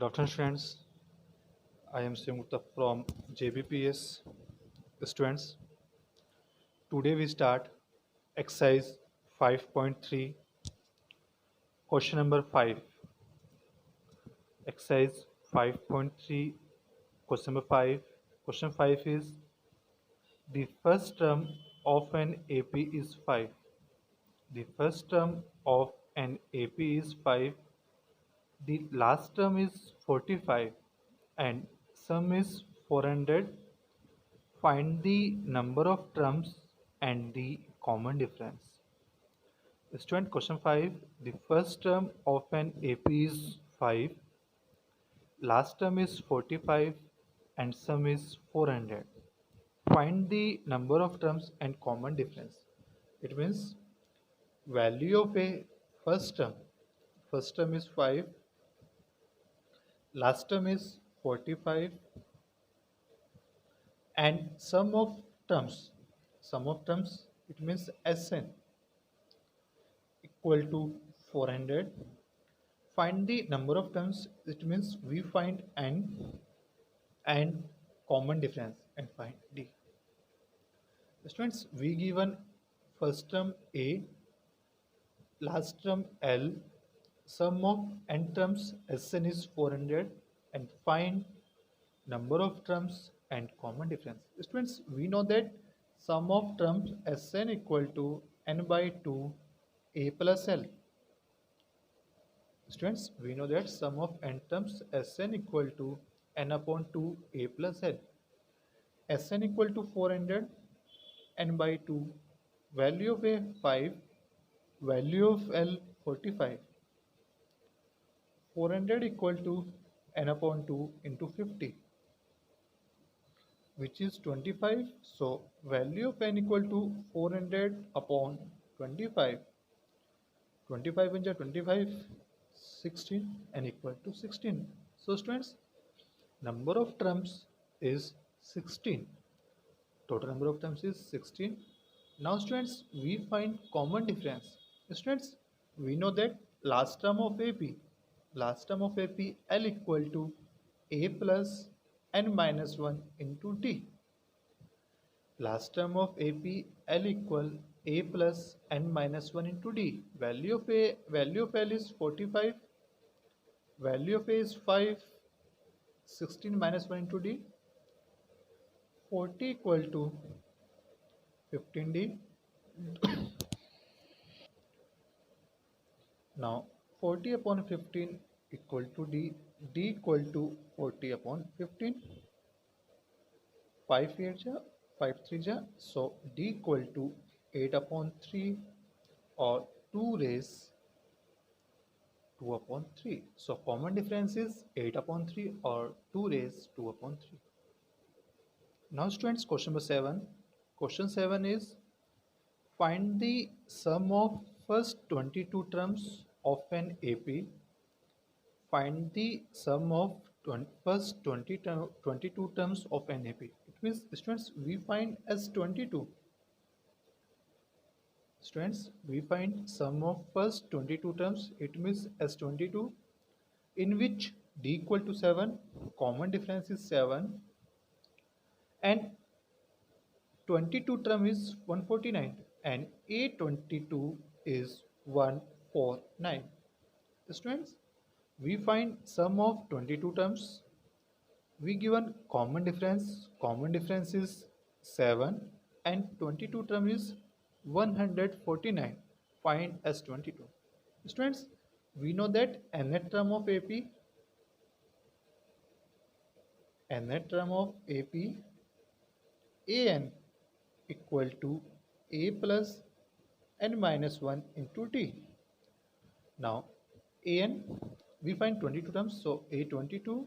Good afternoon, friends. I am Simutta from JBPS students. Today we start exercise 5.3, question number 5. Exercise 5.3, question number 5. Question 5 is the first term of an AP is 5. The first term of an AP is 5. The last term is 45 and sum is 400. Find the number of terms and the common difference. Student question 5. The first term of an AP is 5, last term is 45 and sum is 400. Find the number of terms and common difference. It means value of a first term is 5, last term is 45 and sum of terms it means Sn equal to 400. Find the number of terms, it means we find n and common difference and find d. Students, we given first term a, last term l, sum of n terms Sn is 400 and find number of terms and common difference. Students, we know that sum of terms Sn equal to n by 2 a plus l. Students, we know that sum of n terms Sn equal to n upon 2 a plus l. Sn equal to 400, n by 2, value of a 5, value of l 45. 400 equal to n upon 2 into 50, which is 25. So value of n equal to 400 upon 25. 25 into 25, 16, n equal to 16. So students, number of terms is 16. Total number of terms is 16. Now students, we find common difference. Students, we know that last term of AP L equal to a plus n minus 1 into d. Last term of AP L equal a plus n minus 1 into d. Value of L is 45. Value of a is 5. 16 minus 1 into d. 40 equal to 15d. Now 40 upon 15 equal to d. D equal to 40 upon 15. 5 here ja, 5 3 ja. So d equal to 8 upon 3 or 2 raise 2 upon 3. So common difference is 8 upon 3 or 2 raise 2 upon 3. Now students, question number 7. Question 7 is find the sum of first 22 terms of an AP. Find the sum of first 22 terms of an AP. It means students, we find as 22. Students, we find sum of first 22 terms. It means as 22, in which d equal to 7, common difference is 7, and 22 term is 149, and a22 is 149. Students, we find sum of 22 terms. We given common difference is 7 and 22 term is 149. Find as 22. Students, we know that nth term of AP an equal to a plus n minus 1 into d. Now an, we find 22 terms, so a22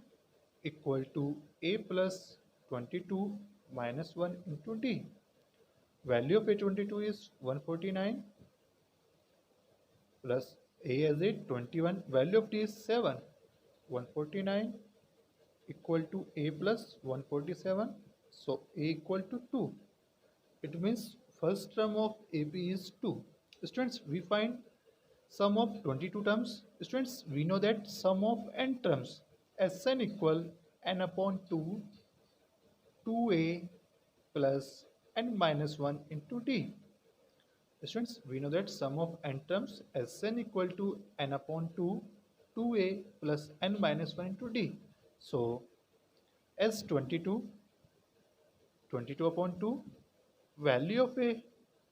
equal to a plus 22 minus 1 into d. Value of a22 is 149 plus a as a 21. Value of d is 7. 149 equal to a plus 147. So a equal to 2. It means first term of AP is 2. Students, we find sum of 22 terms. Students, we know that sum of n terms. Sn equal n upon 2 2a plus n minus 1 into d. Students, we know that sum of n terms Sn equal to n upon 2 2a plus n minus 1 into d. So S22 22 upon 2, value of a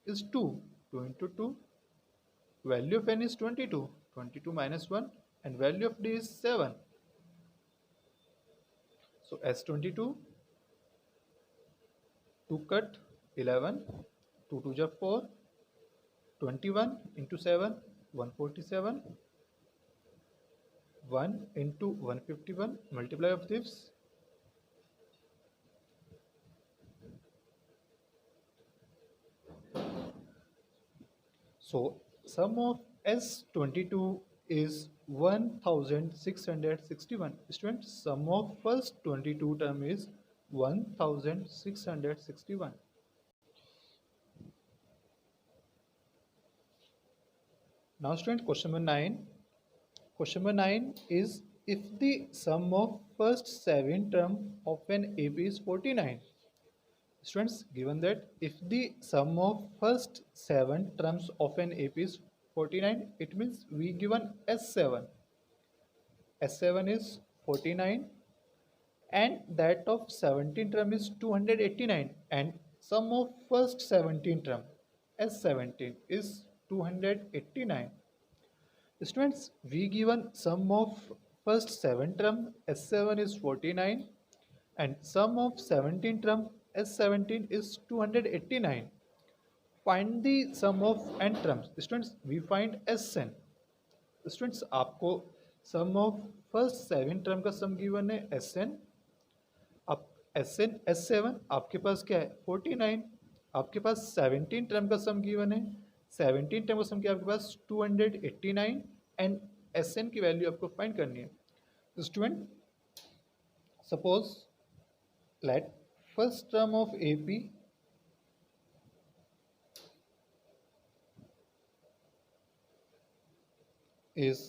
is 2, 2 into 2, value of n is 22, 22 minus 1, and value of d is 7. So S22, 2 cut 11, 2 to the 4, 21 into 7, 147, 1 into 151, multiply of this, so sum of S22 is 1661. Students, sum of first 22 term is 1661. Now student, question number 9. Question number 9 is, if the sum of first 7 term of an AP is 49. Students, given that if the sum of first 7 terms of an AP is 49, it means we given S7. S7 is 49 and that of 17 term is 289 and sum of first 17 term S17 is 289. Students, we given sum of first 7 term S7 is 49 and sum of 17 term S17 is 289. Find the sum of n terms. Students, we find Sn. Students, आपको सम of first 7 term का सम given है Sn. अब Sn S7 आपके पास क्या है 49. आपके पास 17 term का सम given है 17 टर्म का सम क्या आपके पास 289 एंड Sn की वैल्यू आपको फाइंड करनी है. Student, suppose let first term of AP is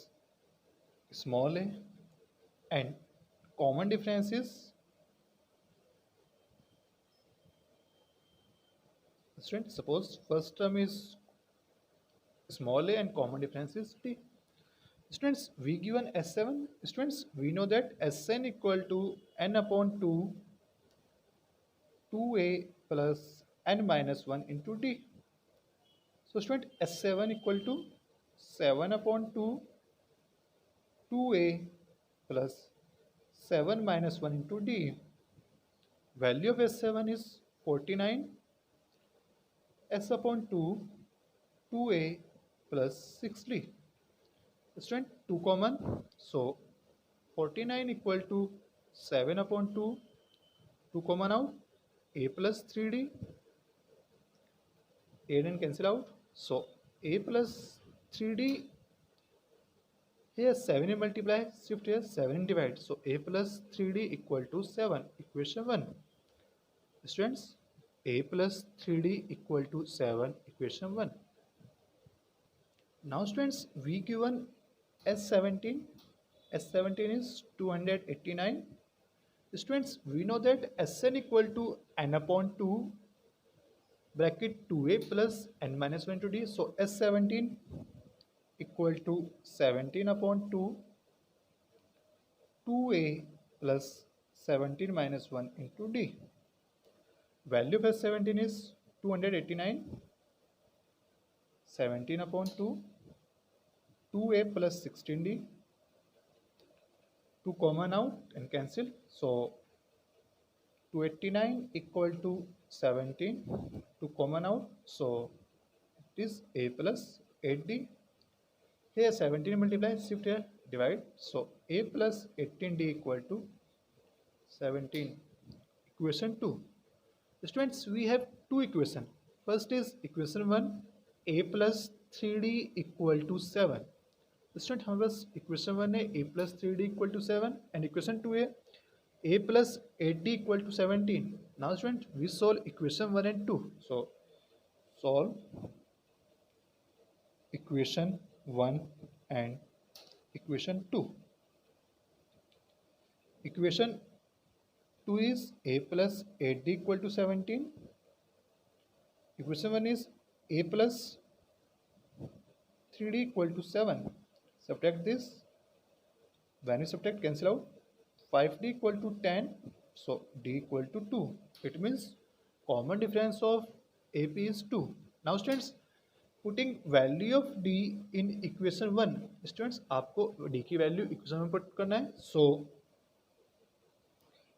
small a and common difference is student, suppose first term is small a and common difference is d. Students, we given S7. Students, we know that Sn equal to n upon 2 2a plus n minus 1 into d. So student, S7 equal to 7 upon 2 2a plus 7 minus 1 into d. Value of S7 is 49 s upon 2 2a plus 6d. Student, 2 common, so 49 equal to 7 upon 2, 2 common out, a plus 3d, a and cancel out, so a plus 3d, here 7 in multiply, shift here 7 in divide, so a plus 3d equal to 7, equation 1. Students, a plus 3d equal to 7, equation 1. Now students, we given S17, S17 is 289. Students, we know that Sn equal to n upon 2 bracket 2a plus n minus 1 to d. So S17 equal to 17 upon 2 2a plus 17 minus 1 into d. Value of S17 is 289, 17 upon 2 2a plus 16d, 2 common out and cancel, so 289 equal to 17, 2 common out, so it is a plus 8d, here 17 multiply, shift here divide, so a plus 18d equal to 17, equation 2. Students, we have two equations. First is equation 1, a plus 3d equal to 7. Student हमारे पास equation 1 है a plus 3d equal to 7 and equation 2 है a plus 8d equal to 17. Now student, we solve equation 1 and 2. So solve equation 1 and equation 2. Equation 2 is a plus 8d equal to 17. Equation 1 is a plus 3d equal to 7. Subtract this. When you subtract, cancel out. 5d equal to 10. So d equal to 2. It means common difference of AP is 2. Now students, putting value of d in equation 1. Students, आपको d की value equation में put करना है. So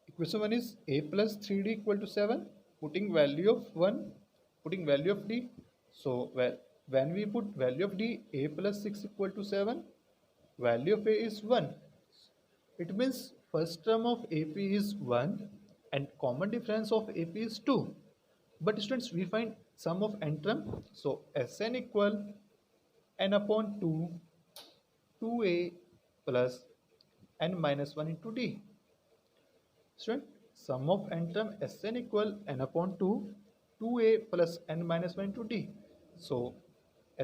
equation 1 is a plus 3d equal to 7. Putting value of 1, putting value of d. So when we put value of d, a plus 6 equal to 7, value of a is 1. It means first term of AP is 1 and common difference of AP is 2. But students, we find sum of n term. So Sn equal n upon 2, 2a plus n minus 1 into d. Student, sum of n term Sn equal n upon 2, 2a plus n minus 1 into d. So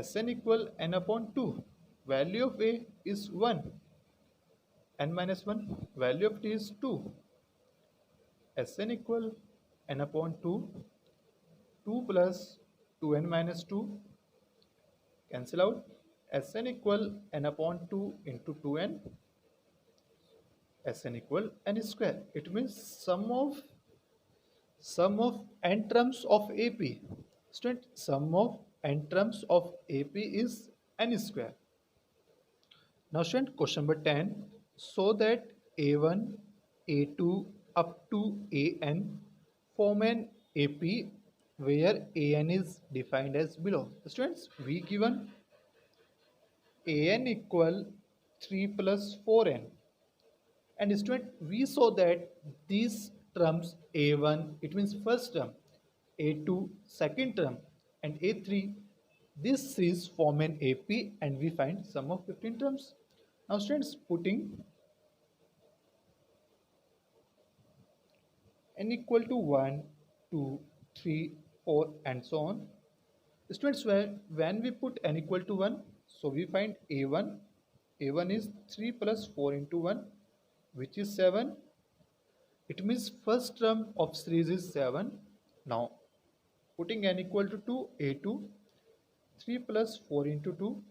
Sn equal n upon 2. Value of a is 1. N minus 1. Value of d is 2. Sn equal n upon 2. 2 plus 2n minus 2. Cancel out. Sn equal n upon 2 into 2n. Sn equal n square. It means sum of n terms of AP. Student, sum of n terms of AP is n square. Now student, question number 10. So that A1, A2 up to AN form an AP where AN is defined as below. Students, we given AN equal 3 plus 4n. And student, we saw that these terms A1, it means first term, A2, second term, and A3, this is form an AP and we find sum of 15 terms. Now students, putting n equal to 1, 2, 3, 4 and so on. Students, when we put n equal to 1, so we find A1. A1 is 3 plus 4 into 1, which is 7. It means first term of series is 7. Now putting n equal to 2, A2, 3 plus 4 into 2,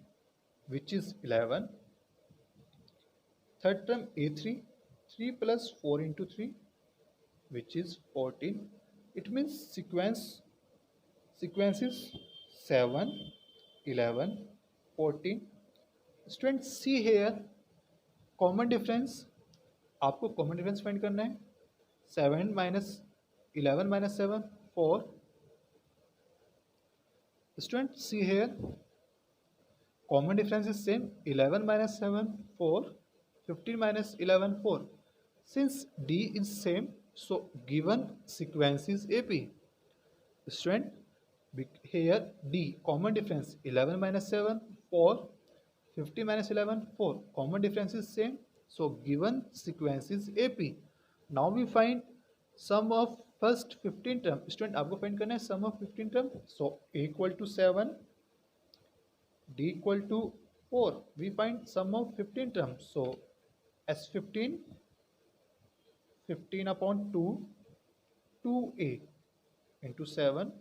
which is 11. Third term A3, 3 plus 4 into 3, which is 14. It means sequence is 7, 11, 14. Students, see here common difference. आपको common difference find करना है. 7 minus 11 minus 7, 4. Student, see here common difference is same. 11 minus 7, 4. 15 minus 11, 4. Since d is same, so given sequence is AP. Student, here d common difference 11 minus 7, 4. 50 minus 11, 4. Common difference is same. So given sequence is AP. Now we find sum of first 15 term. Student, आपको find करना है sum of 15 term. So A equal to 7, D equal to 4. We find sum of 15 terms. So S15, 15 upon 2, 2A into 7,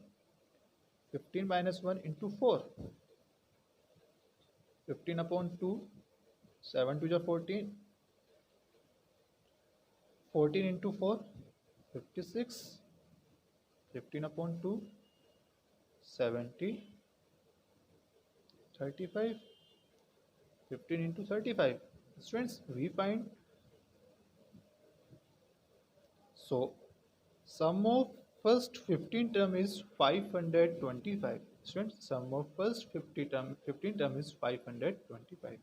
15 minus 1 into 4. 15 upon 2, 7 to the 14. 14 into 4, 56. 15 upon 2, 70. 35. 15 into 35. Students, we find so sum of first 15 term is 525. Students, sum of first 15 term is 525.